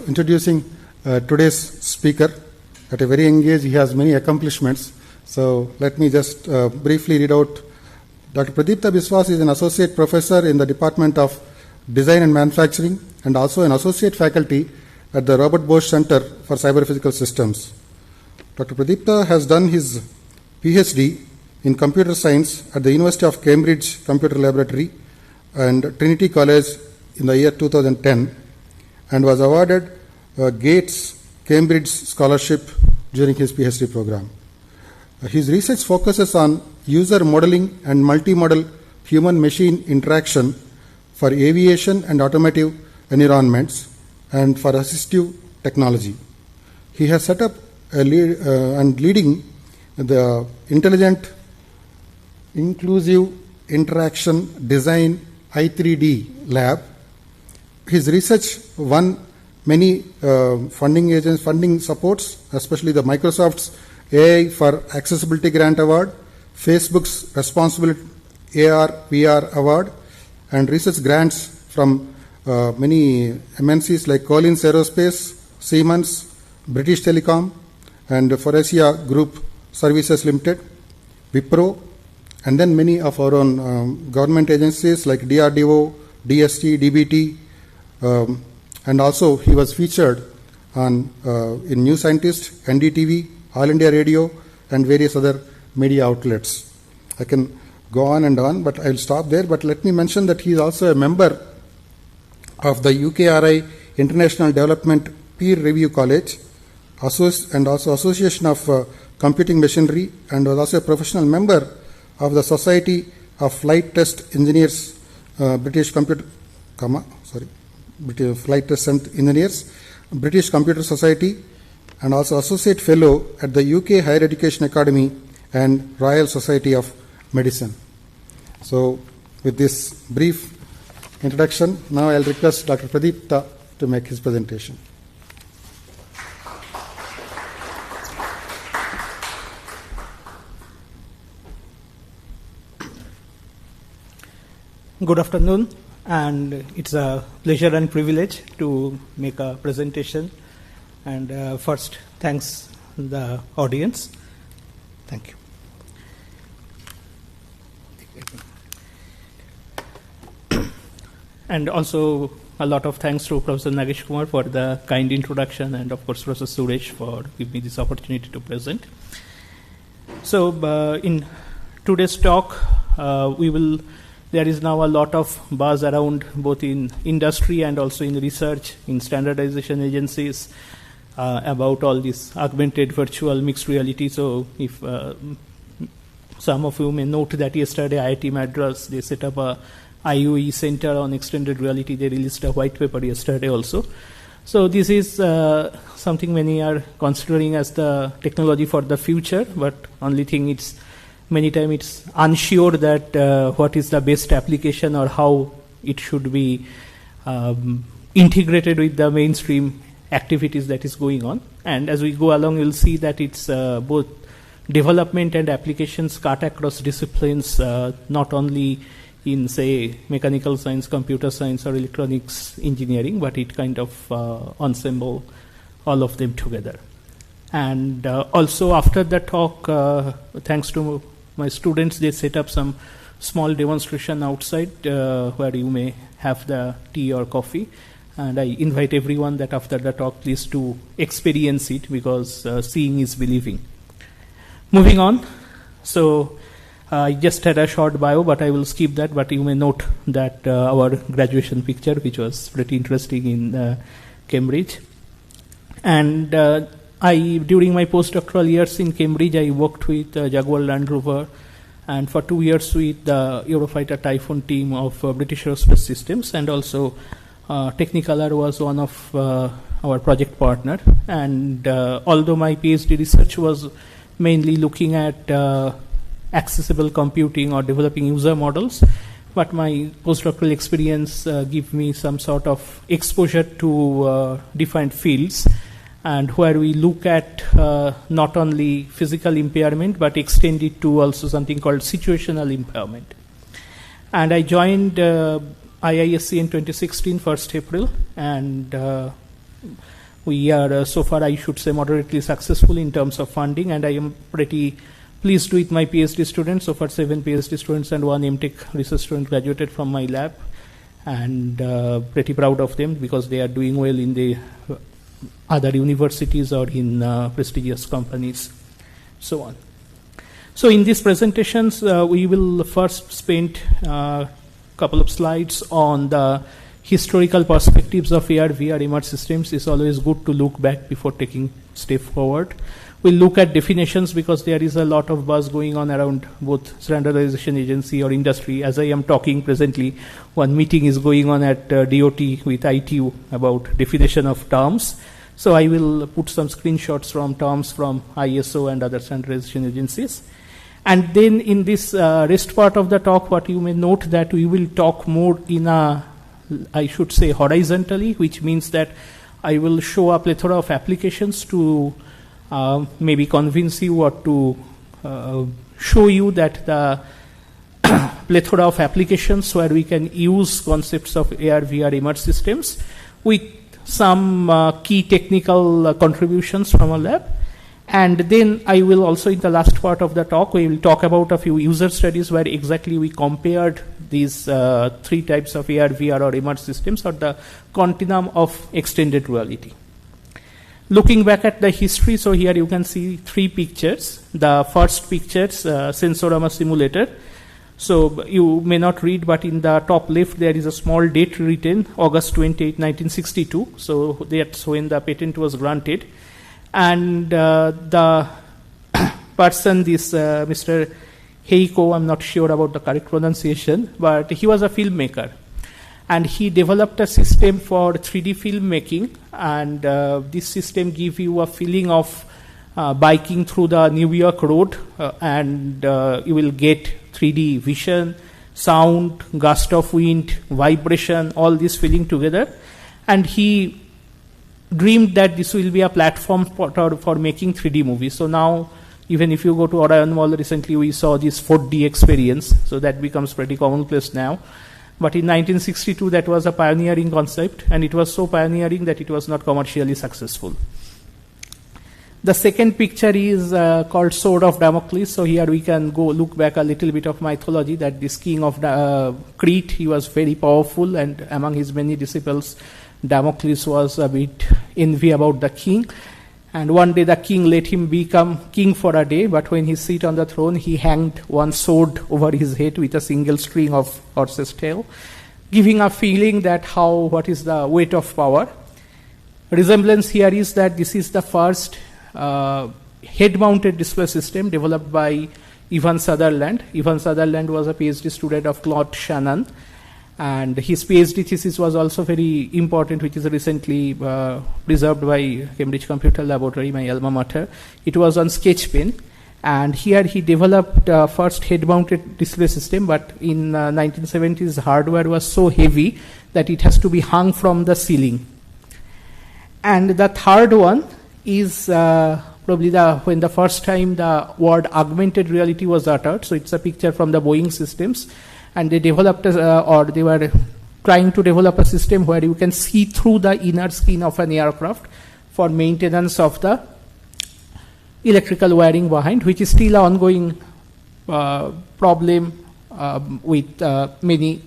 introducing today's speaker. At a very young age, he has many accomplishments. So let me just briefly read out. Dr. Pradipta Biswas is an associate professor in the Department of Design and Manufacturing and also an associate faculty at the Robert Bosch Center for Cyber-Physical Systems. Dr. Pradipta has done his PhD in computer science at the University of Cambridge Computer Laboratory and Trinity College in the year 2010 and was awarded Gates Cambridge Scholarship during his PhD program. His research focuses on user modeling and multimodal human-machine interaction for aviation and automotive environments and for assistive technology. He has set up and leading the Intelligent Inclusive Interaction Design I3D lab. His research won many funding supports, especially the Microsoft's AI for Accessibility Grant Award, Facebook's Responsible AR VR Award, and research grants from many MNCs like Collins Aerospace, Siemens, British Telecom, and Foresia Group Services Limited, Wipro, and then many of our own government agencies like DRDO, DST, DBT, and also he was featured on in New Scientist, NDTV, All India Radio, and various other media outlets. I can go on, but I'll stop there. But let me mention that he is also a member of the UKRI International Development Peer Review College, and also Association of Computing Machinery, and was also a professional member of the Society of Flight Test Engineers, British Flight Test Engineers, British Computer Society, and also Associate Fellow at the UK Higher Education Academy and Royal Society of Medicine. So, with this brief introduction, now I'll request Dr. Pradipta to make his presentation. Good afternoon, and it's a pleasure and privilege to make a presentation. And first, thanks the audience. Thank you. And also a lot of thanks to Professor Nagesh Kumar for the kind introduction, and of course Professor Suresh for giving me this opportunity to present. So in today's talk, there is now a lot of buzz around both in industry and also in research, in standardization agencies, about all this augmented, virtual, mixed reality. So if some of you may note that yesterday IIT Madras, they set up a IOE Center on Extended Reality. They released a white paper yesterday also. So this is something many are considering as the technology for the future, but only thing it's many times it's unsure that what is the best application or how it should be integrated with the mainstream activities that is going on. And as we go along, you'll see that it's both development and applications cut across disciplines, not only in, say, mechanical science, computer science, or electronics engineering, but it kind of ensemble all of them together. And also after the talk, thanks to my students, they set up some small demonstration outside where you may have the tea or coffee. And I invite everyone that after the talk, please to experience it, because seeing is believing. Moving on. So I just had a short bio, but I will skip that. But you may note that our graduation picture, which was pretty interesting in Cambridge. And during my postdoctoral years in Cambridge, I worked with Jaguar Land Rover, and for 2 years with the Eurofighter Typhoon team of British Aerospace Systems, and also Technicolor was one of our project partner. And although my PhD research was mainly looking at accessible computing or developing user models, but my postdoctoral experience gave me some sort of exposure to defined fields, and where we look at not only physical impairment but extend it to also something called situational impairment. And I joined IISc in 2016, 1st April, and we are so far, I should say, moderately successful in terms of funding, and I am pretty pleased with my PhD students. So far, 7 PhD students and 1 MTech research student graduated from my lab, and pretty proud of them because they are doing well in the other universities or in prestigious companies, so on. So in these presentations, we will first spend a couple of slides on the historical perspectives of AR, VR, immersive systems. It's always good to look back before taking step forward. We'll look at definitions because there is a lot of buzz going on around both standardization agency or industry. As I am talking presently, one meeting is going on at DOT with ITU about definition of terms. So I will put some screenshots from terms from ISO and other standardization agencies. And then in this rest part of the talk, what you may note that we will talk more in a, I should say, horizontally, which means that I will show a plethora of applications to maybe convince you or to show you that the plethora of applications where we can use concepts of AR, VR, immersive systems with some key technical contributions from our lab. And then I will also, in the last part of the talk, we will talk about a few user studies where exactly we compared these 3 types of AR, VR, or immersive systems, or the continuum of extended reality. Looking back at the history, so here you can see 3 pictures. The first picture, Sensorama simulator. So you may not read, but in the top left there is a small date written, August 28, 1962. So that's when the patent was granted. And the person, this Mr. Heiko, I'm not sure about the correct pronunciation, but he was a filmmaker. And he developed a system for 3D filmmaking. And this system gives you a feeling of biking through the New York road. And you will get 3D vision, sound, gust of wind, vibration, all this feeling together. And he dreamed that this will be a platform for making 3D movies. So now, even if you go to Orion Mall, recently we saw this 4D experience, so that becomes pretty commonplace now. But in 1962, that was a pioneering concept, and it was so pioneering that it was not commercially successful. The second picture is called Sword of Damocles. So here we can go look back a little bit of mythology, that this king of Crete, he was very powerful, and among his many disciples, Damocles was a bit envy about the king. And one day the king let him become king for a day, but when he sit on the throne, he hanged one sword over his head with a single string of horse's tail, giving a feeling that what is the weight of power. Resemblance here is that this is the first head-mounted display system developed by Ivan Sutherland. Ivan Sutherland was a PhD student of Claude Shannon, and his PhD thesis was also very important, which is recently preserved by Cambridge Computer Laboratory, my alma mater. It was on sketch pen, and here he developed first head-mounted display system, but in 1970s hardware was so heavy that it has to be hung from the ceiling. And the third one is probably when the first time the word augmented reality was uttered. So it's a picture from the Boeing systems, and they developed or they were trying to develop a system where you can see through the inner skin of an aircraft for maintenance of the electrical wiring behind, which is still an ongoing problem with many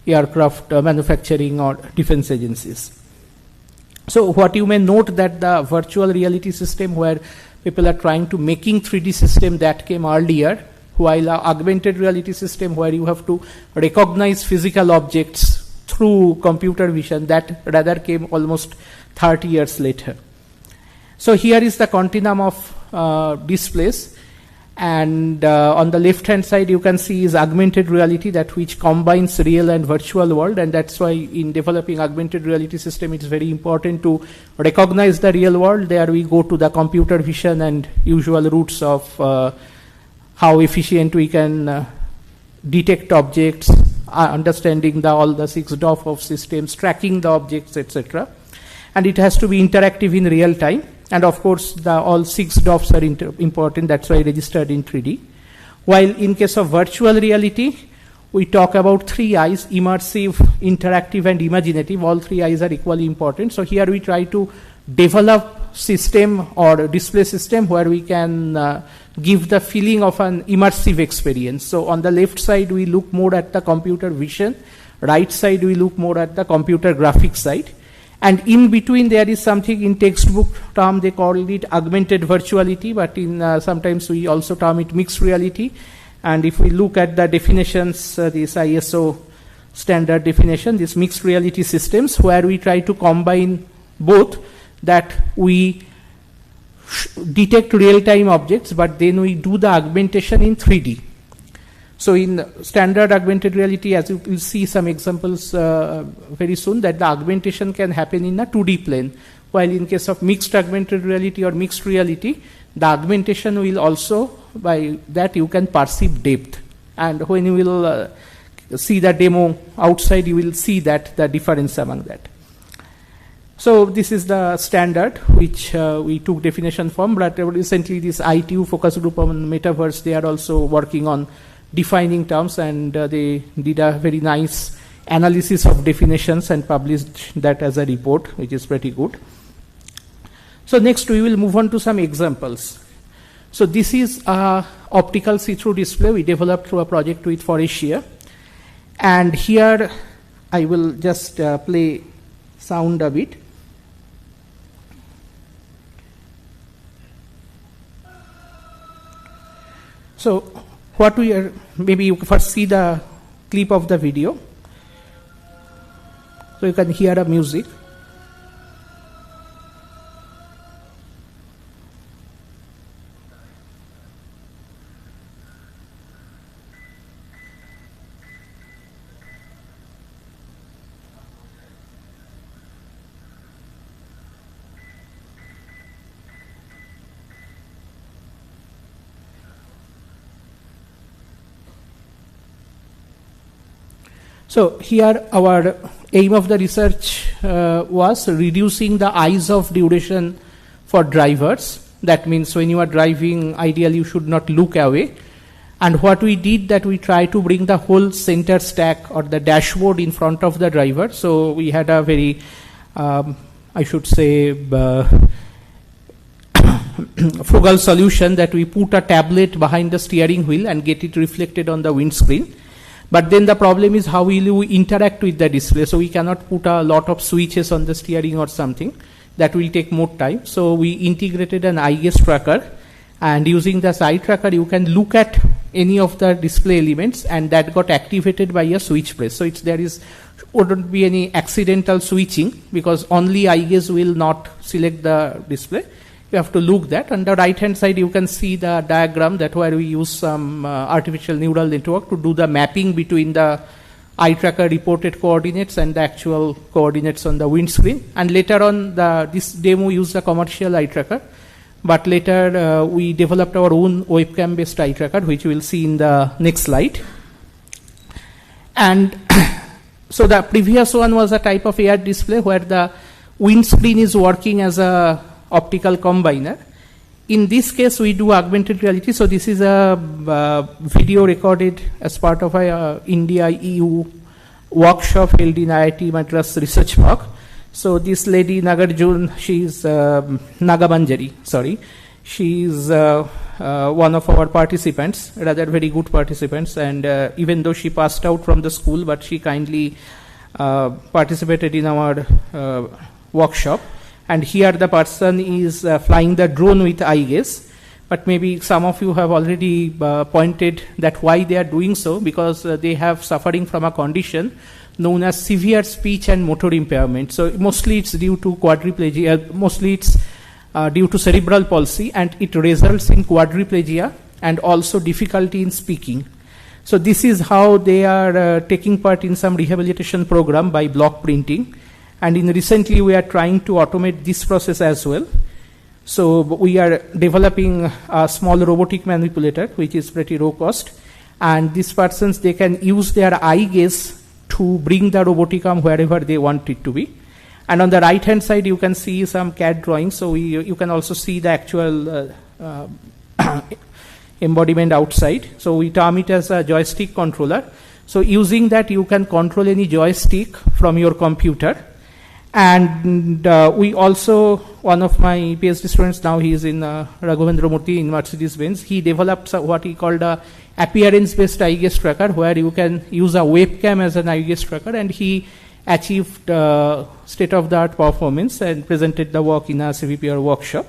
aircraft manufacturing or defense agencies. So what you may note that the virtual reality system where people are trying to making 3D system, that came earlier, while an augmented reality system where you have to recognize physical objects through computer vision, that rather came almost 30 years later. So here is the continuum of displays, and on the left hand side you can see is augmented reality, that which combines real and virtual world, and that's why in developing augmented reality system it's very important to recognize the real world. There we go to the computer vision and usual routes of how efficient we can detect objects, understanding all the 6 DOF of systems, tracking the objects, etc. And it has to be interactive in real time. And of course, all 6 DOFs are important. That's why registered in 3D. While in case of virtual reality, we talk about 3 I's: immersive, interactive, and imaginative. All 3 I's are equally important. So here we try to develop system or display system where we can give the feeling of an immersive experience. So on the left side, we look more at the computer vision. Right side, we look more at the computer graphics side. And in between, there is something in textbook term, they call it augmented virtuality, but in sometimes we also term it mixed reality. And if we look at the definitions, this ISO standard definition, this mixed reality systems, where we try to combine both, that we detect real-time objects, but then we do the augmentation in 3D. So in standard augmented reality, as you will see some examples very soon, that the augmentation can happen in a 2D plane, while in case of mixed augmented reality or mixed reality, the augmentation will also, by that you can perceive depth. And when you will see the demo outside, you will see that the difference among that. So this is the standard which we took definition from, but recently this ITU focus group on metaverse, they are also working on defining terms, and they did a very nice analysis of definitions and published that as a report, which is pretty good. So next we will move on to some examples. So this is a optical see-through display we developed through a project with Forestia. And here I will just play sound a bit. So what we are, maybe you first see the clip of the video. So you can hear the music. So here our aim of the research was reducing the eyes of duration for drivers. That means when you are driving, ideally you should not look away. And what we did, that we try to bring the whole center stack or the dashboard in front of the driver. So we had a very, I should say, frugal solution, that we put a tablet behind the steering wheel and get it reflected on the windscreen. But then the problem is, how will you interact with the display? So we cannot put a lot of switches on the steering or something. That will take more time. So we integrated an eye gaze tracker, and using this eye tracker, you can look at any of the display elements, and that got activated by a switch press. So wouldn't be any accidental switching, because only eye gaze will not select the display. You have to look that. On the right hand side, you can see the diagram, that where we use some artificial neural network to do the mapping between the eye tracker reported coordinates and the actual coordinates on the windscreen. And later on, this demo used a commercial eye tracker, but later we developed our own webcam based eye tracker, which we will see in the next slide. And so the previous one was a type of AR display where the windscreen is working as a optical combiner. In this case, we do augmented reality. So this is a video recorded as part of a India-EU workshop held in IIT Madras Research Park. So this lady, Nagarjun, she's Nagamanjari, sorry. She's one of our participants, rather very good participants. And even though she passed out from the school, but she kindly participated in our workshop. And here the person is flying the drone with eye gaze. But maybe some of you have already pointed that why they are doing so, because they have suffering from a condition known as severe speech and motor impairment. So mostly it's due to quadriplegia, mostly it's due to cerebral palsy, and it results in quadriplegia and also difficulty in speaking. So this is how they are taking part in some rehabilitation program by block printing. And recently we are trying to automate this process as well. So we are developing a small robotic manipulator, which is pretty low cost. And these persons, they can use their eye gaze to bring the robotic arm wherever they want it to be. And on the right hand side, you can see some CAD drawings. So you can also see the actual embodiment outside. So we term it as a joystick controller. So using that, you can control any joystick from your computer. And we also, one of my PhD students now, he is in Raghavendra Murthy in Mercedes-Benz. He developed what he called a appearance-based eye gaze tracker, where you can use a webcam as an eye gaze tracker, and he achieved state-of-the-art performance and presented the work in a CVPR workshop,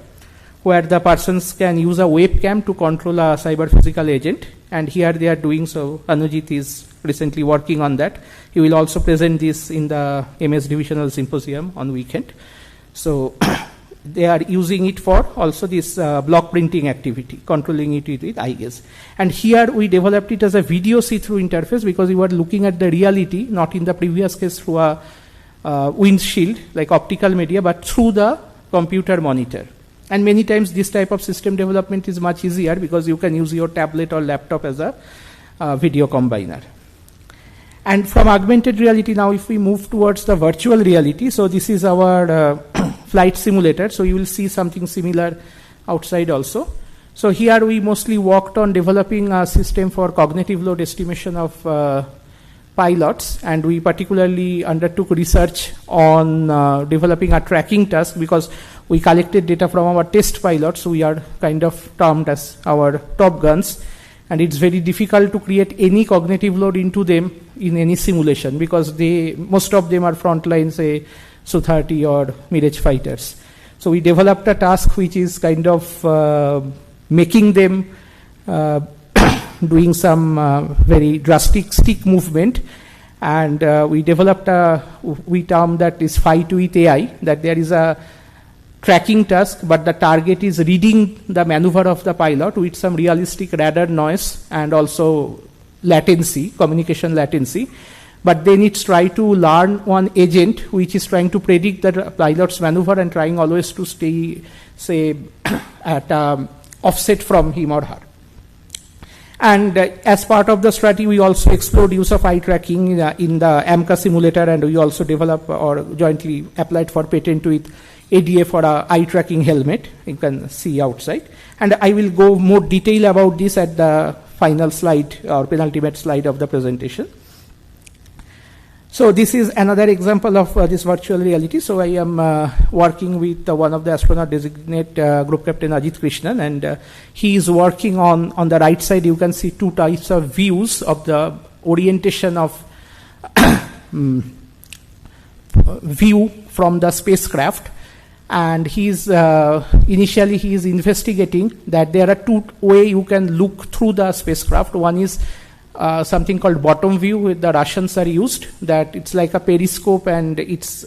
where the persons can use a webcam to control a cyber-physical agent. And here they are doing so. Anujit is recently working on that. He will also present this in the MS Divisional Symposium on weekend. So they are using it for also this block printing activity, controlling it with eye gaze. And here we developed it as a video see-through interface, because we were looking at the reality, not in the previous case through a windshield, like optical media, but through the computer monitor. And many times this type of system development is much easier, because you can use your tablet or laptop as a video combiner. And from augmented reality, now if we move towards the virtual reality, so this is our flight simulator. So you will see something similar outside also. So here we mostly worked on developing a system for cognitive load estimation of pilots, and we particularly undertook research on developing a tracking task, because we collected data from our test pilots, who we are kind of termed as our top guns, and it's very difficult to create any cognitive load into them in any simulation, because most of them are frontline, say, Su-30 or Mirage fighters. So we developed a task which is kind of making them doing some very drastic stick movement, and we developed we termed that is fight with AI, that there is a tracking task, but the target is reading the maneuver of the pilot with some realistic radar noise and also latency, communication latency. But then it's try to learn one agent which is trying to predict the pilot's maneuver and trying always to stay, say, at offset from him or her. And as part of the strategy, we also explored use of eye tracking in the AMCA simulator, and we also developed or jointly applied for patent with ADA for a eye tracking helmet. You can see outside. And I will go more detail about this at the final slide or penultimate slide of the presentation. So this is another example of this virtual reality. So I am working with one of the astronaut designate Group Captain Ajit Krishnan, and he is working on the right side. You can see two types of views of the orientation of view from the spacecraft. And initially he is investigating that there are two ways you can look through the spacecraft. One is something called bottom view, with the Russians are used, that it's like a periscope and it's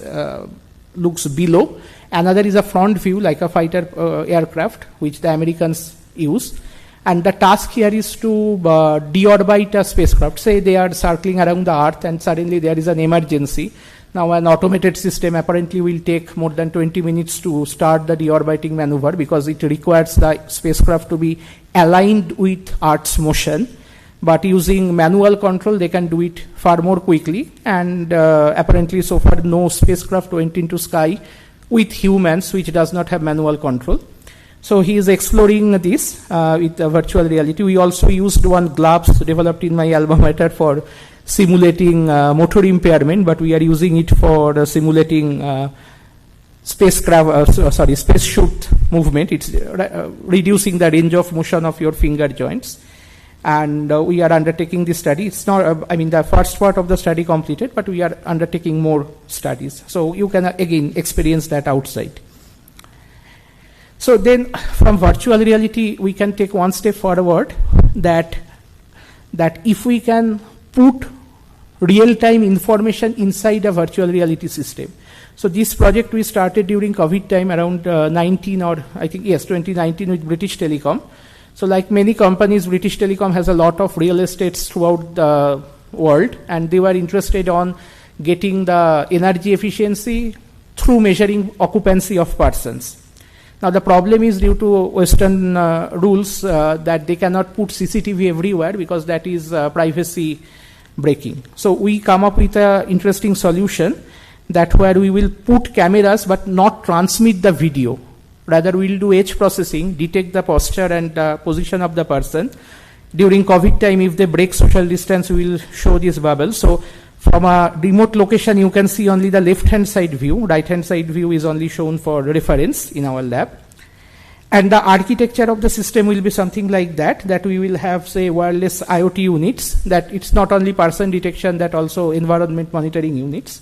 looks below. Another is a front view, like a fighter aircraft, which the Americans use. And the task here is to deorbit a spacecraft. Say they are circling around the Earth and suddenly there is an emergency. Now an automated system apparently will take more than 20 minutes to start the deorbiting maneuver, because it requires the spacecraft to be aligned with Earth's motion. But using manual control, they can do it far more quickly. And apparently so far no spacecraft went into sky with humans which does not have manual control. So he is exploring this with virtual reality. We also used one gloves developed in my alma mater for simulating motor impairment, but we are using it for simulating space shoot movement. It's reducing the range of motion of your finger joints. And we are undertaking this study. It's not, the first part of the study completed, but we are undertaking more studies. So you can again experience that outside. So then from virtual reality, we can take one step forward, that if we can put real-time information inside a virtual reality system. So this project we started during COVID time, around 2019 with British Telecom. So like many companies, British Telecom has a lot of real estates throughout the world, and they were interested on getting the energy efficiency through measuring occupancy of persons. Now the problem is, due to Western rules, that they cannot put CCTV everywhere, because that is privacy breaking. So we come up with an interesting solution, that where we will put cameras but not transmit the video. Rather, we will do edge processing, detect the posture and position of the person, during COVID time, if they break social distance, we will show this bubble. So from a remote location, you can see only the left-hand side view. Right-hand side view is only shown for reference in our lab. And the architecture of the system will be something like that we will have, say, wireless IoT units, that it's not only person detection, that also environment monitoring units,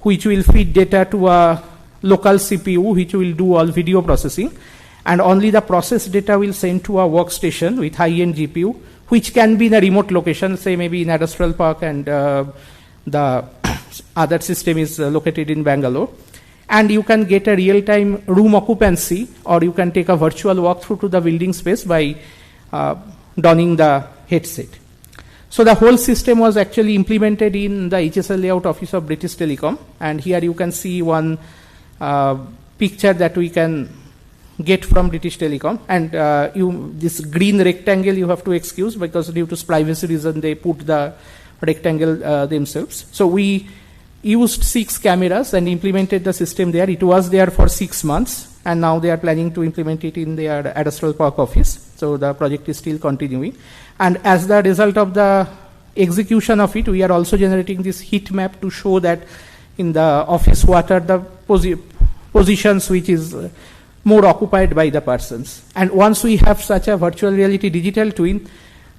which will feed data to a local CPU, which will do all video processing. And only the processed data will send to a workstation with high-end GPU, which can be in a remote location, say maybe in Industrial Park, and the other system is located in Bangalore. And you can get a real-time room occupancy, or you can take a virtual walkthrough to the building space by donning the headset. So the whole system was actually implemented in the HSL layout office of British Telecom. And here you can see one picture that we can get from British Telecom. And this green rectangle you have to excuse, because due to privacy reason they put the rectangle themselves. So we used 6 cameras and implemented the system there. It was there for 6 months, and now they are planning to implement it in their Aerospace Park office. So the project is still continuing. And as the result of the execution of it, we are also generating this heat map to show that in the office what are the positions which is more occupied by the persons. And once we have such a virtual reality digital twin,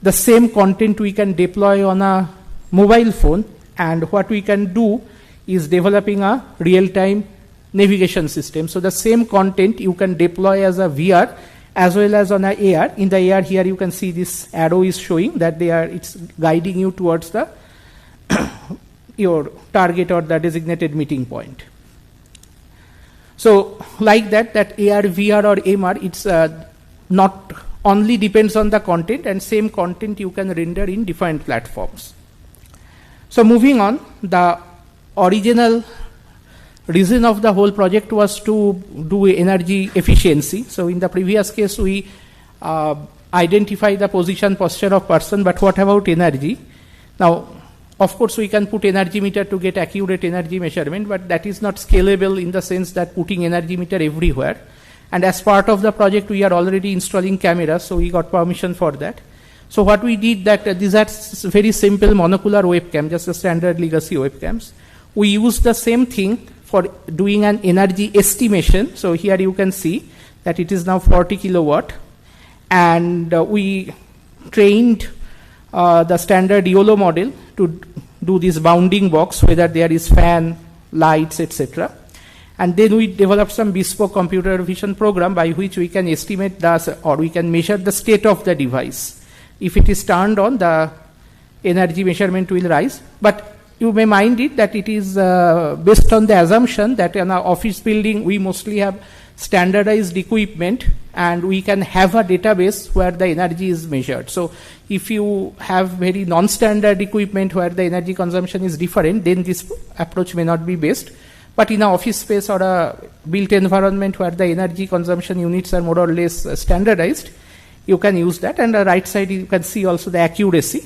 the same content we can deploy on a mobile phone. And what we can do is developing a real-time navigation system. So the same content you can deploy as a VR as well as on a AR. In the AR, here you can see this arrow is showing that it's guiding you towards the your target or the designated meeting point. So like that AR, VR or MR, it's not only depends on the content, and same content you can render in different platforms. So moving on, the original reason of the whole project was to do energy efficiency. So in the previous case, we identify the position, posture of person, but what about energy? Now, of course, we can put energy meter to get accurate energy measurement, but that is not scalable in the sense that putting energy meter everywhere. And as part of the project, we are already installing cameras, so we got permission for that. So what we did that these are very simple monocular webcam, just a standard legacy webcams. We used the same thing for doing an energy estimation. So here you can see that it is now 40 kilowatt, and we trained the standard YOLO model to do this bounding box, whether there is fan, lights, etc. And then we developed some bespoke computer vision program by which we can estimate or we can measure the state of the device. If it is turned on, the energy measurement will rise. But you may mind it that it is based on the assumption that in our office building, we mostly have standardized equipment, and we can have a database where the energy is measured. So if you have very non-standard equipment where the energy consumption is different, then this approach may not be best. But in an office space or a built environment where the energy consumption units are more or less standardized, you can use that. And the right side, you can see also the accuracy.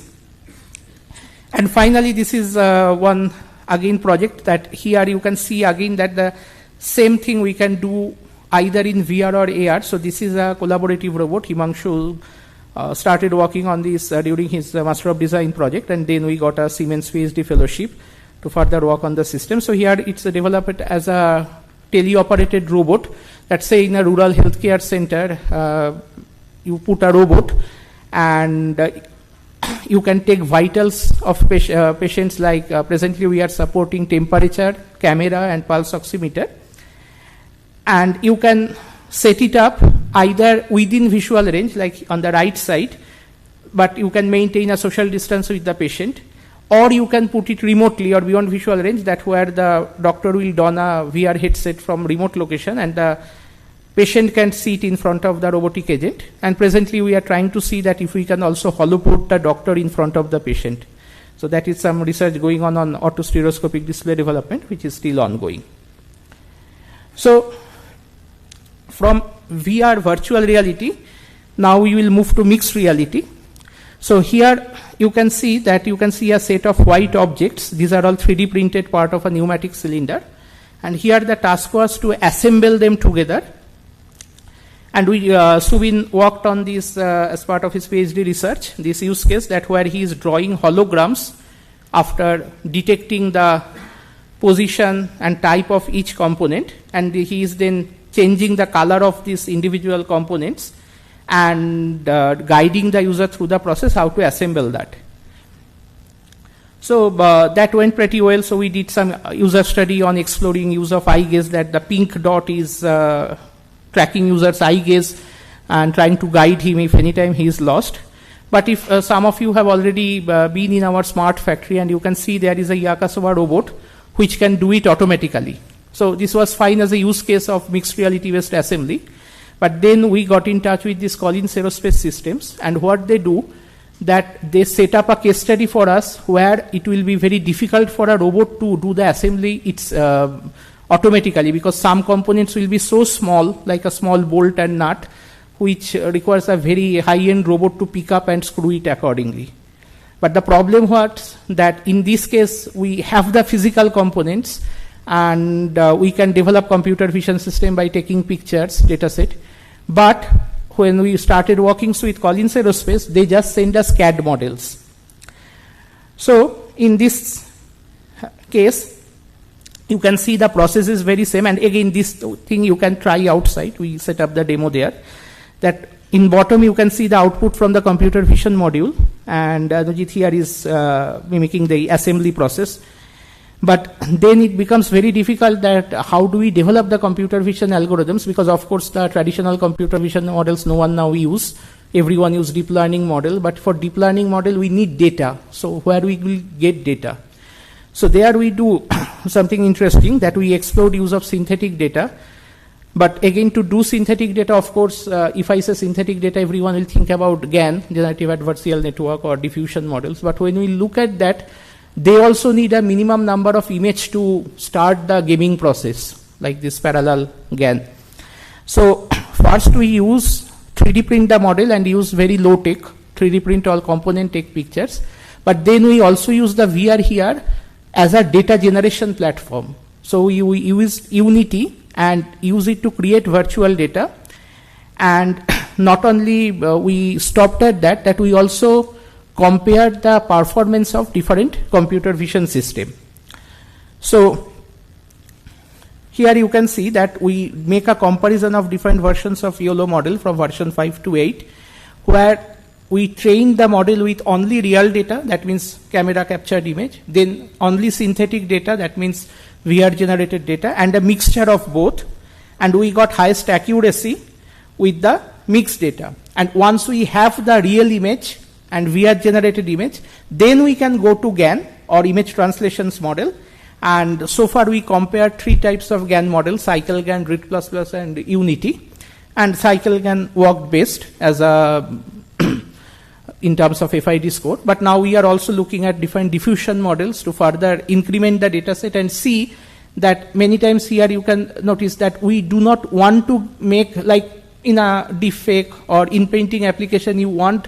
And finally, this is one again project that here you can see again that the same thing we can do either in VR or AR. So this is a collaborative robot. Himanshu started working on this during his Master of Design project, and then we got a Siemens PhD fellowship to further work on the system. So here it's developed as a teleoperated robot. Let's say in a rural healthcare center, you put a robot and you can take vitals of patients, like presently we are supporting temperature, camera and pulse oximeter. And you can set it up either within visual range, like on the right side, but you can maintain a social distance with the patient, or you can put it remotely or beyond visual range, that where the doctor will don a VR headset from remote location and the patient can sit in front of the robotic agent. And presently we are trying to see that if we can also hollow put the doctor in front of the patient. So that is some research going on orthostereoscopic display development, which is still ongoing. So from VR virtual reality, now we will move to mixed reality. So here you can see that you can see a set of white objects. These are all 3D printed part of a pneumatic cylinder. And here the task was to assemble them together. And Subin worked on this as part of his PhD research, this use case that where he is drawing holograms after detecting the position and type of each component, and he is then changing the color of these individual components and guiding the user through the process how to assemble that. So that went pretty well. So we did some user study on exploring use of eye gaze, that the pink dot is tracking user's eye gaze and trying to guide him if anytime he is lost. But if some of you have already been in our smart factory, and you can see there is a Yakuza robot which can do it automatically. So this was fine as a use case of mixed reality based assembly. But then we got in touch with this Collins Aerospace systems, and what they do, that they set up a case study for us where it will be very difficult for a robot to do the assembly automatically, because some components will be so small, like a small bolt and nut, which requires a very high-end robot to pick up and screw it accordingly. But the problem was that in this case, we have the physical components, and we can develop computer vision system by taking pictures, dataset. But when we started working with Collins Aerospace, they just send us CAD models. So in this case, you can see the process is very same. And again, this thing you can try outside. We set up the demo there. That in bottom you can see the output from the computer vision module, and Anujit here is mimicking the assembly process. But then it becomes very difficult that how do we develop the computer vision algorithms, because of course the traditional computer vision models no one now use. Everyone use deep learning model, but for deep learning model we need data. So where we will get data? So there we do something interesting, that we explored use of synthetic data. But again, to do synthetic data, of course, if I say synthetic data, everyone will think about GAN, generative adversarial network, or diffusion models. But when we look at that, they also need a minimum number of image to start the gaming process, like this parallel GAN. So first we use 3D print the model and use very low tech, 3D print all component, take pictures. But then we also use the VR here as a data generation platform. So we use Unity and use it to create virtual data. And not only we stopped at that we also compared the performance of different computer vision system. So here you can see that we make a comparison of different versions of YOLO model from version 5 to 8, where we train the model with only real data, that means camera captured image, then only synthetic data, that means VR generated data, and a mixture of both. And we got highest accuracy with the mixed data. And once we have the real image and VR generated image, then we can go to GAN, or image translations model. And so far we compared 3 types of GAN models: Cycle GAN, Grid++, and Unity. And Cycle GAN worked best as a in terms of FID score. But now we are also looking at different diffusion models to further increment the data set and see that many times here you can notice that we do not want to make, like in a deepfake or in painting application, you want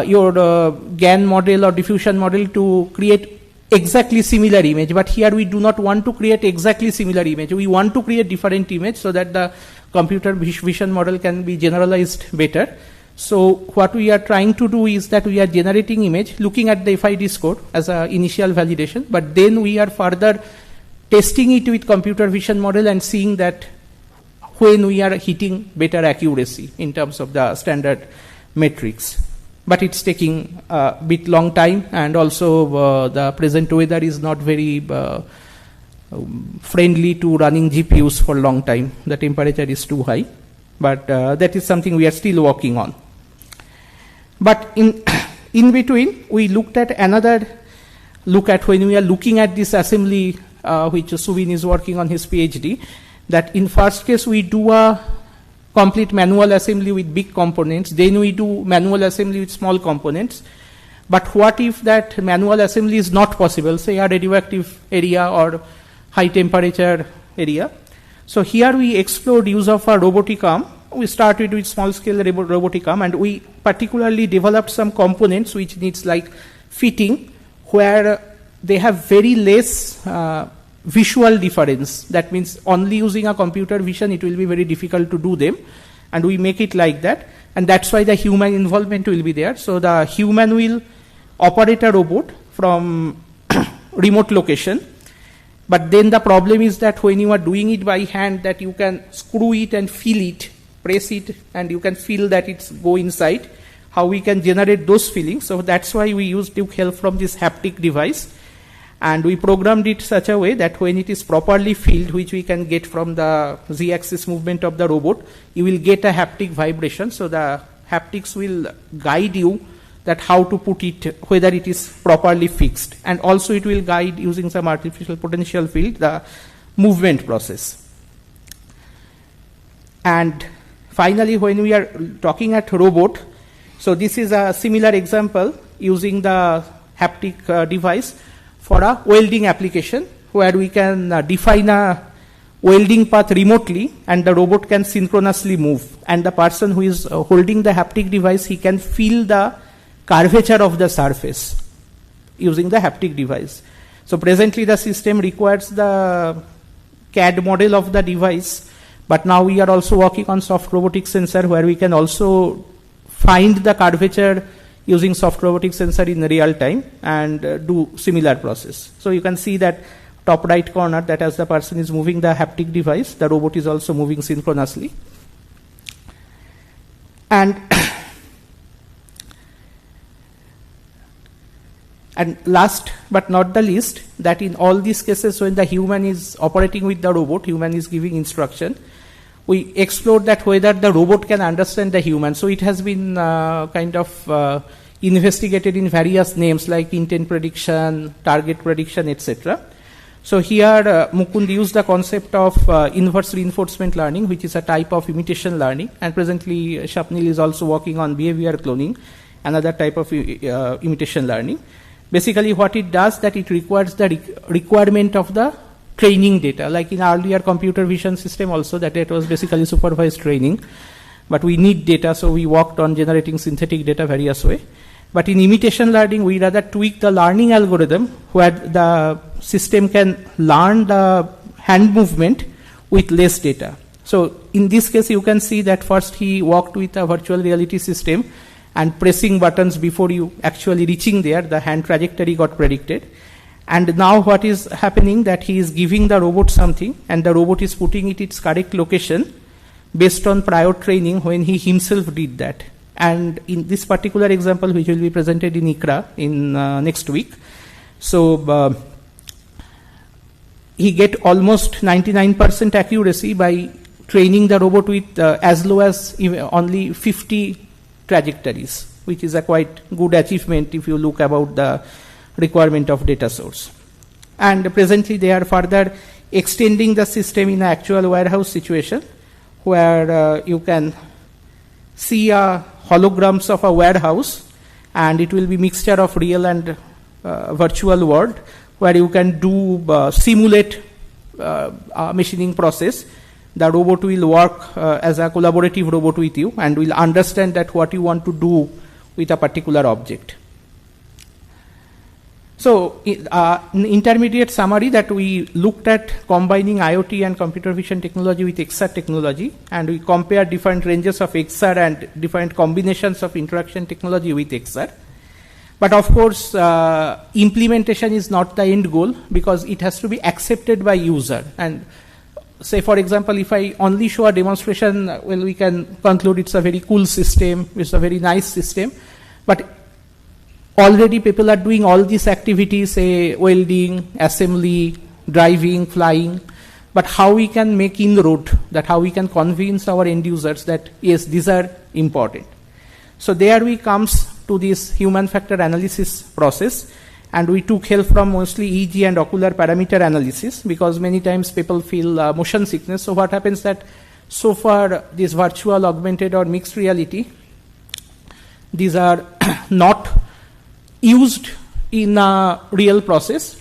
your GAN model or diffusion model to create exactly similar image. But here we do not want to create exactly similar image. We want to create different image so that the computer vision model can be generalized better. So what we are trying to do is that we are generating image, looking at the FID score as an initial validation, but then we are further testing it with computer vision model and seeing that when we are hitting better accuracy in terms of the standard metrics. But it's taking a bit long time, and also the present weather is not very friendly to running GPUs for long time. The temperature is too high, but that is something we are still working on. But in between, we looked at another look at when we are looking at this assembly, which Subin is working on his PhD, that in first case we do a complete manual assembly with big components, then we do manual assembly with small components. But what if that manual assembly is not possible, say a radioactive area or high temperature area? So here we explored use of a robotic arm. We started with small scale robotic arm, and we particularly developed some components which needs like fitting, where they have very less visual difference. That means only using a computer vision it will be very difficult to do them. and we make it like that, and that's why the human involvement will be there. So the human will operate a robot from remote location, but then the problem is that when you are doing it by hand, that you can screw it and feel it, press it, and you can feel that it's go inside. How we can generate those feelings? So that's why we took help from this haptic device, and we programmed it such a way that when it is properly filled, which we can get from the z-axis movement of the robot, you will get a haptic vibration. So the haptics will guide you that how to put it, whether it is properly fixed, and also it will guide using some artificial potential field the movement process. And finally, when we are talking at robot, so this is a similar example using the haptic device for a welding application, where we can define a welding path remotely, and the robot can synchronously move, and the person who is holding the haptic device, he can feel the curvature of the surface using the haptic device. So presently the system requires the CAD model of the device, but now we are also working on soft robotic sensor, where we can also find the curvature using soft robotic sensor in real time and do similar process. So you can see that top right corner, that as the person is moving the haptic device, the robot is also moving synchronously. And and last but not the least, that in all these cases when the human is operating with the robot, human is giving instruction, we explored that whether the robot can understand the human. So it has been kind of investigated in various names like intent prediction, target prediction, etc. So here Mukund used the concept of inverse reinforcement learning, which is a type of imitation learning, and presently Shapnil is also working on behavior cloning, another type of imitation learning. Basically what it does, that it requires the requirement of the training data, like in earlier computer vision system also, that it was basically supervised training, but we need data, so we worked on generating synthetic data various way. But in imitation learning, we rather tweak the learning algorithm where the system can learn the hand movement with less data. So in this case, you can see that first he worked with a virtual reality system and pressing buttons before you actually reaching there, the hand trajectory got predicted. And now what is happening, that he is giving the robot something, and the robot is putting it its correct location based on prior training when he himself did that. And in this particular example, which will be presented in ICRA in next week, so he get almost 99% accuracy by training the robot with as low as only 50 trajectories, which is a quite good achievement if you look about the requirement of data source. And presently they are further extending the system in an actual warehouse situation, where you can see holograms of a warehouse, and it will be mixture of real and virtual world, where you can do simulate machining process. The robot will work as a collaborative robot with you and will understand that what you want to do with a particular object. So, intermediate summary, that we looked at combining IoT and computer vision technology with XR technology, and we compared different ranges of XR and different combinations of interaction technology with XR. But of course, implementation is not the end goal, because it has to be accepted by user. And say, for example, if I only show a demonstration, well, we can conclude it's a very cool system, it's a very nice system, but already people are doing all these activities, say welding, assembly, driving, flying, but how we can make inroad, that how we can convince our end users that yes, these are important. So there we comes to this human factor analysis process, and we took help from mostly EEG and ocular parameter analysis, because many times people feel motion sickness. So what happens that so far this virtual, augmented or mixed reality, these are not used in a real process,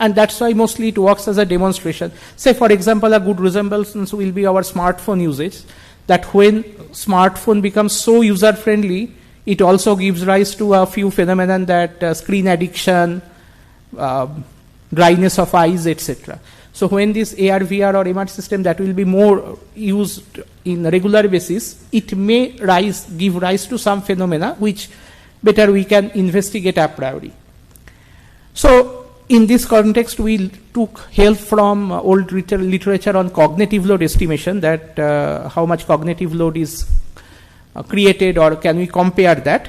and that's why mostly it works as a demonstration. Say for example, a good resemblance will be our smartphone usage, that when smartphone becomes so user friendly, it also gives rise to a few phenomena, that screen addiction, dryness of eyes, etc. So when this AR, VR or MR system that will be more used in regular basis, it may give rise to some phenomena which better we can investigate a priori. So in this context, we took help from old literature on cognitive load estimation, that how much cognitive load is created, or can we compare that.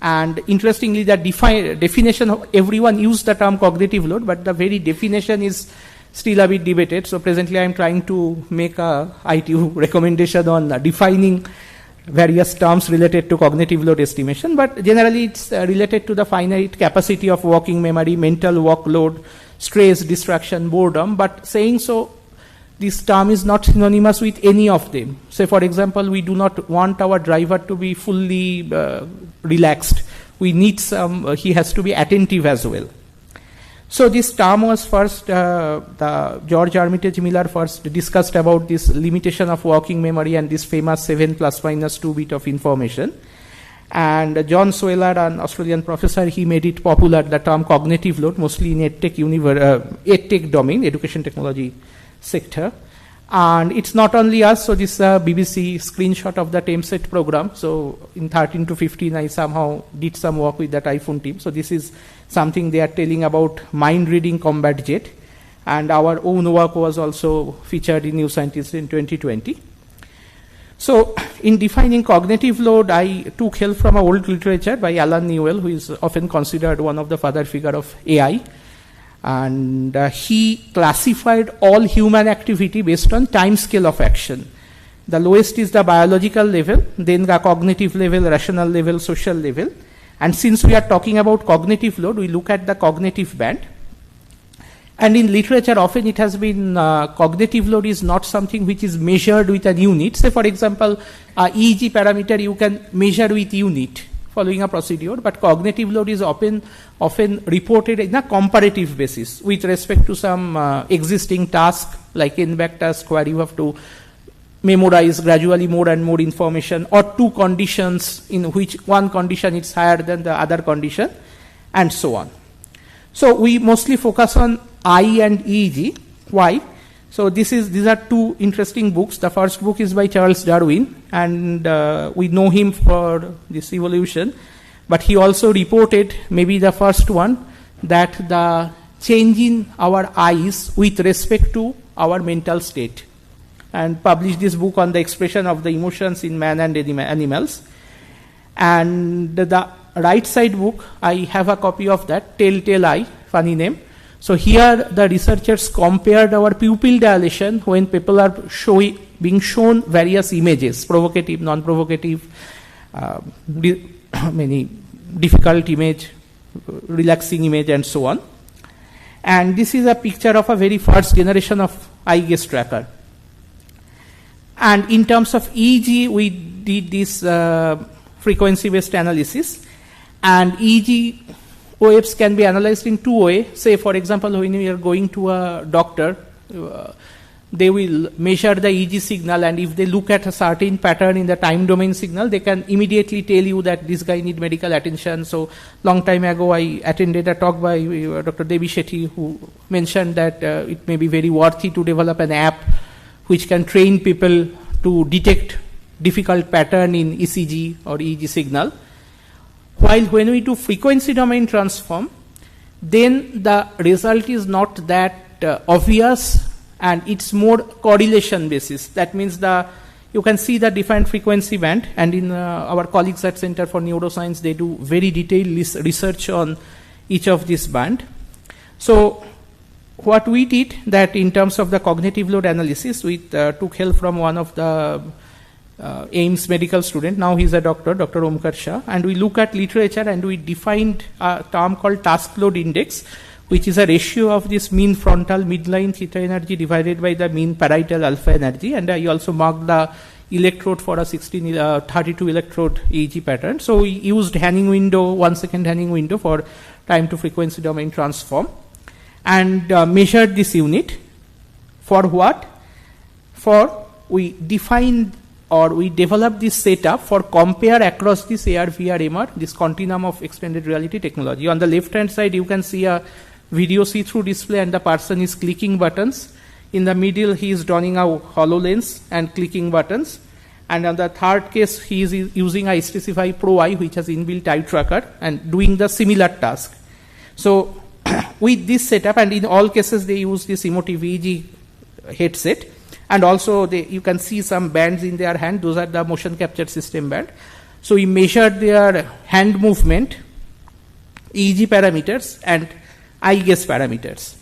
And interestingly, the definition of everyone used the term cognitive load, but the very definition is still a bit debated. So presently I am trying to make a ITU recommendation on defining various terms related to cognitive load estimation, but generally it's related to the finite capacity of working memory, mental workload, stress, distraction, boredom. But saying so, this term is not synonymous with any of them. Say for example, we do not want our driver to be fully relaxed. We need he has to be attentive as well. So this term was first, the George Armitage Miller first discussed about this limitation of working memory and this famous 7 ± 2 bit of information. And John Sweller, an Australian professor, he made it popular, the term cognitive load, mostly in EdTech domain, education technology sector. And it's not only us, so this is a BBC screenshot of the TemSet program. So in 13 to 15, I somehow did some work with that iPhone team. So this is something they are telling about mind-reading combat jet. And our own work was also featured in New Scientist in 2020. So in defining cognitive load, I took help from old literature by Alan Newell, who is often considered one of the father figure of AI. And he classified all human activity based on time scale of action. The lowest is the biological level, then the cognitive level, rational level, social level. And since we are talking about cognitive load, we look at the cognitive band. And in literature, often it has been cognitive load is not something which is measured with a unit. Say, for example, EEG parameter you can measure with unit following a procedure, but cognitive load is often reported in a comparative basis with respect to some existing task, like in-back task, where you have to memorize gradually more and more information, or two conditions in which one condition is higher than the other condition, and so on. So we mostly focus on I and EEG. Why? So these are two interesting books. The first book is by Charles Darwin, and we know him for this evolution, but he also reported, maybe the first one, that the change in our eyes with respect to our mental state, and published this book on the expression of the emotions in man and animals. And the right side book, I have a copy of that, Telltale Eye, funny name. So here the researchers compared our pupil dilation when people are being shown various images, provocative, non-provocative, many difficult image, relaxing image, and so on. And this is a picture of a very first generation of eye gaze tracker. And in terms of EEG, we did this frequency-based analysis, and EEG waves can be analyzed in two ways. Say, for example, when you are going to a doctor, they will measure the EEG signal, and if they look at a certain pattern in the time domain signal, they can immediately tell you that this guy needs medical attention. So long time ago, I attended a talk by Dr. Devi Shetty, who mentioned that it may be very worthy to develop an app which can train people to detect difficult pattern in ECG or EEG signal. While when we do frequency domain transform, then the result is not that obvious, and it's more correlation basis. That means you can see the defined frequency band, and in our colleagues at Center for Neuroscience, they do very detailed research on each of this band. So what we did, that in terms of the cognitive load analysis, we took help from one of the AIMS medical student, now he's a doctor, Dr. Omkar Shah, and we look at literature and we defined a term called task load index, which is a ratio of this mean frontal midline theta energy divided by the mean parietal alpha energy. And I also marked the electrode for a 32 electrode EEG pattern. So we used Hanning window, 1 second Hanning window for time to frequency domain transform, and measured this unit. For what? For we defined or we developed this setup for compare across this AR, VR, MR, this continuum of extended reality technology. On the left hand side, you can see a video see-through display, and the person is clicking buttons. In the middle, he is donning a HoloLens and clicking buttons. And on the third case, he is using a HTC Pro I, which has inbuilt eye tracker, and doing the similar task. So with this setup, and in all cases, they use this emotive EEG headset. And also, you can see some bands in their hand. Those are the motion capture system band. So we measured their hand movement, EEG parameters, and eye gaze parameters.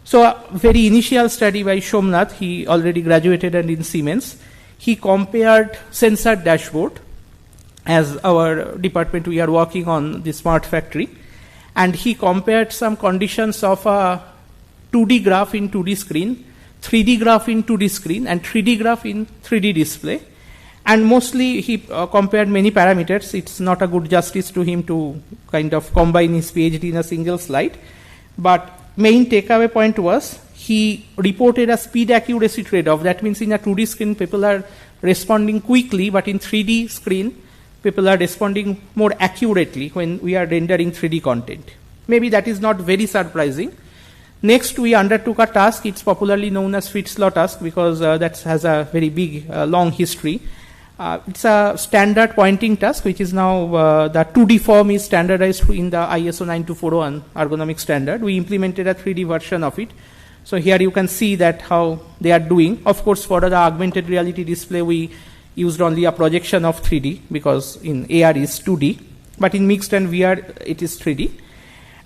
So a very initial study by Somnath, he already graduated and in Siemens. He compared sensor dashboard. As our department, we are working on the smart factory. And he compared some conditions of a 2D graph in 2D screen, 3D graph in 2D screen, and 3D graph in 3D display. And mostly he compared many parameters. It's not a good justice to him to kind of combine his PhD in a single slide. But main takeaway point was he reported a speed accuracy trade-off. That means in a 2D screen, people are responding quickly, but in 3D screen, people are responding more accurately when we are rendering 3D content. Maybe that is not very surprising. Next, we undertook a task. It's popularly known as Fitzlaw task because that has a very big, long history. It's a standard pointing task, which is now the 2D form is standardized in the ISO 9241 ergonomic standard. We implemented a 3D version of it. So here you can see that how they are doing. Of course, for the augmented reality display, we used only a projection of 3D because in AR is 2D, but in mixed and VR, it is 3D.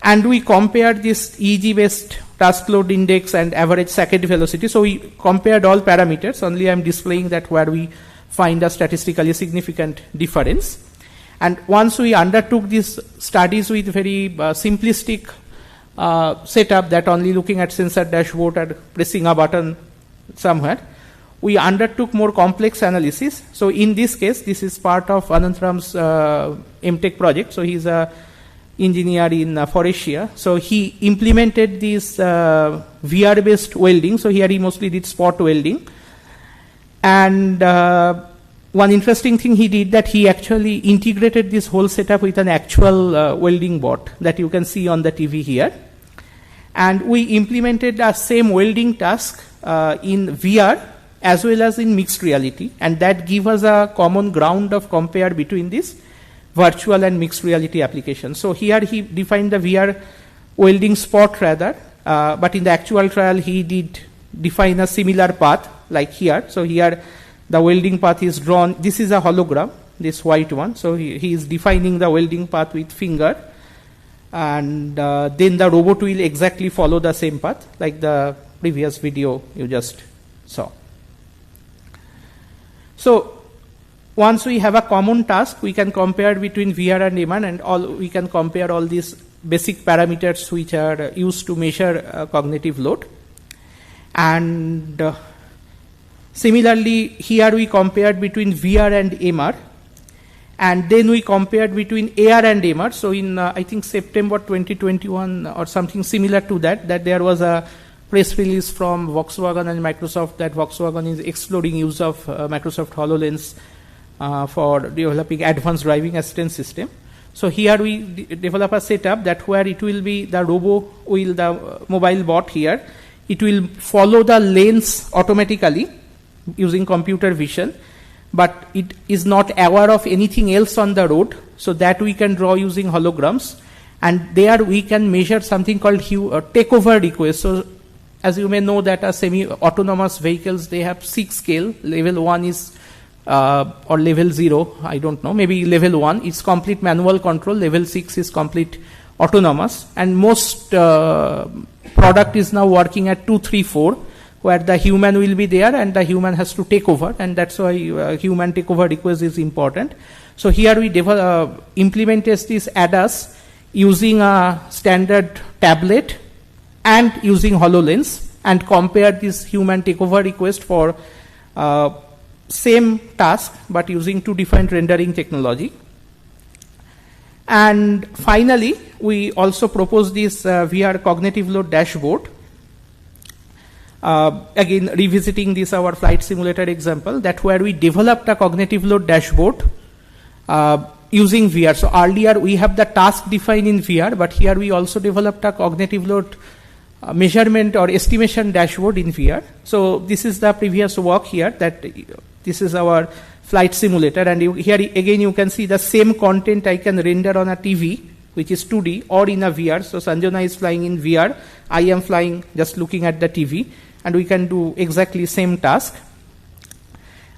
And we compared this EEG-based task load index and average circuit velocity. So we compared all parameters. Only I'm displaying that where we find a statistically significant difference. And once we undertook these studies with very simplistic setup that only looking at sensor dashboard and pressing a button somewhere, we undertook more complex analysis. So in this case, this is part of Anantram's MTech project. So he's a engineer in Faurecia. So he implemented this VR-based welding. So here he mostly did spot welding. And one interesting thing he did that he actually integrated this whole setup with an actual welding bot that you can see on the TV here. And we implemented the same welding task in VR as well as in mixed reality. And that gives us a common ground of compare between this virtual and mixed reality applications. So here he defined the VR welding spot rather, but in the actual trial he did define a similar path like here. So here the welding path is drawn. This is a hologram, this white one. So he is defining the welding path with finger, and then the robot will exactly follow the same path like the previous video you just saw. So once we have a common task, we can compare between VR and MR, and we can compare all these basic parameters which are used to measure cognitive load. And similarly, here we compared between VR and MR, and then we compared between AR and MR. So in I think September 2021 or something similar to that there was a press release from Volkswagen and Microsoft that Volkswagen is exploring use of Microsoft HoloLens for developing advanced driving assistance system. So here we develop a setup that where it will be the the mobile bot here, it will follow the lanes automatically using computer vision, but it is not aware of anything else on the road, so that we can draw using holograms. And there we can measure something called takeover request. So as you may know that semi-autonomous vehicles, they have 6 scale. Level 1 is or level 0, I don't know, maybe level 1 is complete manual control, level 6 is complete autonomous, and most product is now working at 2, 3, 4, where the human will be there and the human has to take over, and that's why human takeover request is important. So here we implemented this ADAS using a standard tablet and using HoloLens, and compare this human takeover request for same task but using 2 different rendering technology. And finally, we also proposed this VR cognitive load dashboard. Again, revisiting this our flight simulator example, that where we developed a cognitive load dashboard using VR. So earlier we have the task defined in VR, but here we also developed a cognitive load measurement or estimation dashboard in VR. So this is the previous work here, that this is our flight simulator, and here again you can see the same content I can render on a TV, which is 2D, or in a VR. So Sanjana is flying in VR, I am flying just looking at the TV, and we can do exactly same task.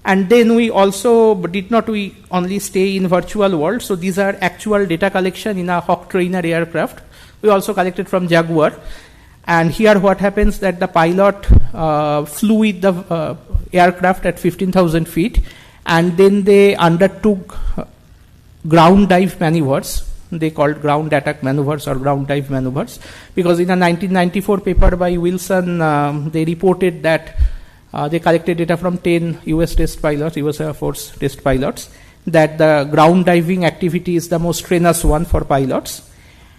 And then we also we only stay in virtual world. So these are actual data collection in a Hawk trainer aircraft. We also collected from Jaguar. And here what happens that the pilot flew with the aircraft at 15,000 feet, and then they undertook ground dive maneuvers. They called ground attack maneuvers or ground dive maneuvers, because in a 1994 paper by Wilson, they reported that they collected data from 10 US test pilots, US Air Force test pilots, that the ground diving activity is the most strenuous one for pilots.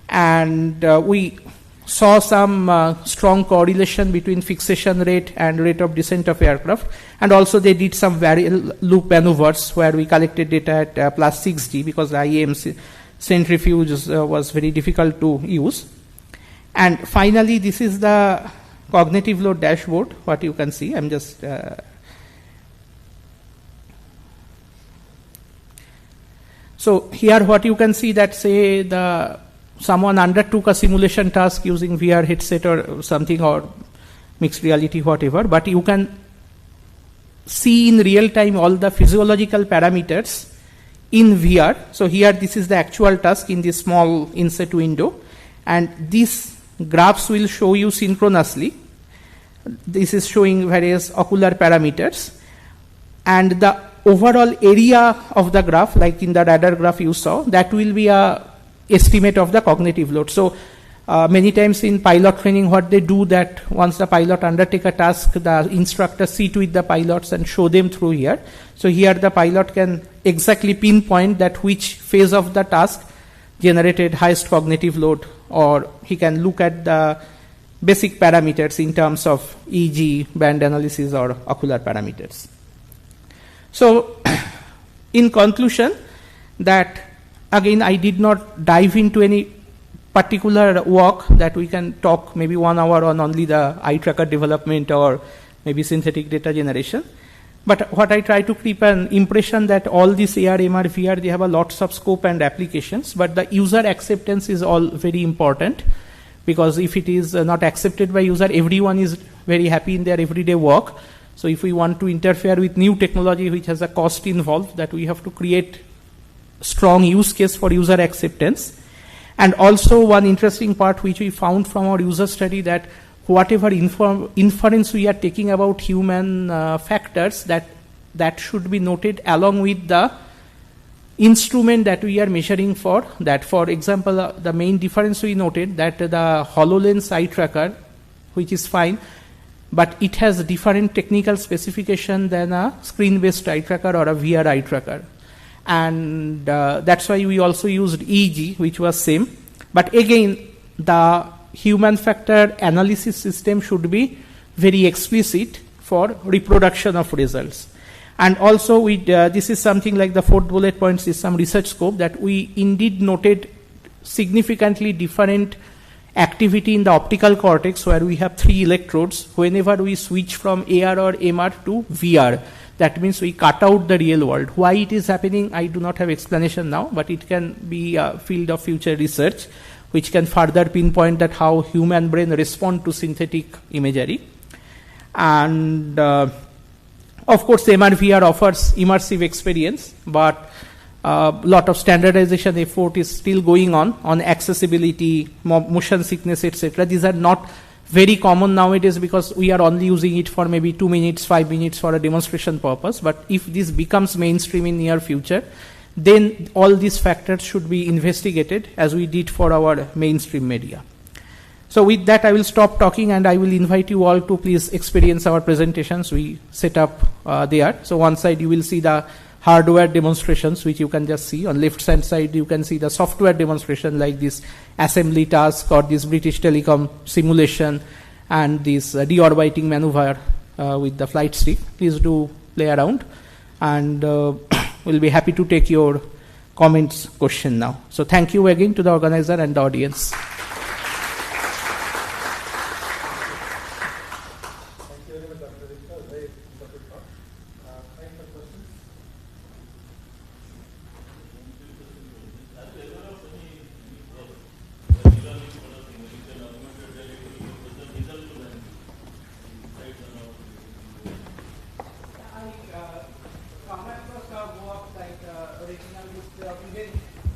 And we saw some strong correlation between fixation rate and rate of descent of aircraft. And also they did some variable loop maneuvers where we collected data at plus 6G, because the IAM centrifuge was very difficult to use. And finally, this is the cognitive load dashboard, what you can see. I'm just so here what you can see that, say, someone undertook a simulation task using VR headset or something, or mixed reality, whatever, but you can see in real time all the physiological parameters in VR. So here this is the actual task in this small inset window, and these graphs will show you synchronously. This is showing various ocular parameters, and the overall area of the graph, like in the radar graph you saw, that will be a estimate of the cognitive load. So many times in pilot training, what they do, that once the pilot undertake a task, the instructor sit with the pilots and show them through here. So here the pilot can exactly pinpoint that which phase of the task generated highest cognitive load, or he can look at the basic parameters in terms of EEG, band analysis, or ocular parameters. So in conclusion, that again I did not dive into any particular work that we can talk maybe 1 hour on only the eye tracker development or maybe synthetic data generation. But what I try to keep an impression that all this AR, MR, VR, they have a lots of scope and applications, but the user acceptance is all very important, because if it is not accepted by user, everyone is very happy in their everyday work. So if we want to interfere with new technology which has a cost involved, that we have to create strong use case for user acceptance. And also one interesting part which we found from our user study, that whatever inference we are taking about human factors, that should be noted along with the instrument that we are measuring for that. For example, the main difference we noted that the HoloLens eye tracker, which is fine, but it has different technical specification than a screen-based eye tracker or a VR eye tracker. And that's why we also used EEG, which was same. But again, the human factor analysis system should be very explicit for reproduction of results. And also, we this is something like the fourth bullet points is some research scope, that we indeed noted significantly different activity in the optical cortex, where we have 3 electrodes. Whenever we switch from AR or MR to VR, that means we cut out the real world. Why it is happening, I do not have explanation now, but it can be a field of future research which can further pinpoint that how human brain respond to synthetic imagery. And of course, MR VR offers immersive experience, but lot of standardization effort is still going on accessibility, motion sickness, etc. These are not very common nowadays, because we are only using it for maybe 2 minutes, 5 minutes for a demonstration purpose. But if this becomes mainstream in near future, then all these factors should be investigated, as we did for our mainstream media. So with that, I will stop talking, and I will invite you all to please experience our presentations we set up there. So one side you will see the hardware demonstrations, which you can just see. On left hand side, you can see the software demonstration, like this assembly task or this British Telecom simulation and this deorbiting maneuver with the flight stick. Please do play around, and we'll be happy to take your comments, question now. So thank you again to the organizer and the audience. original display of event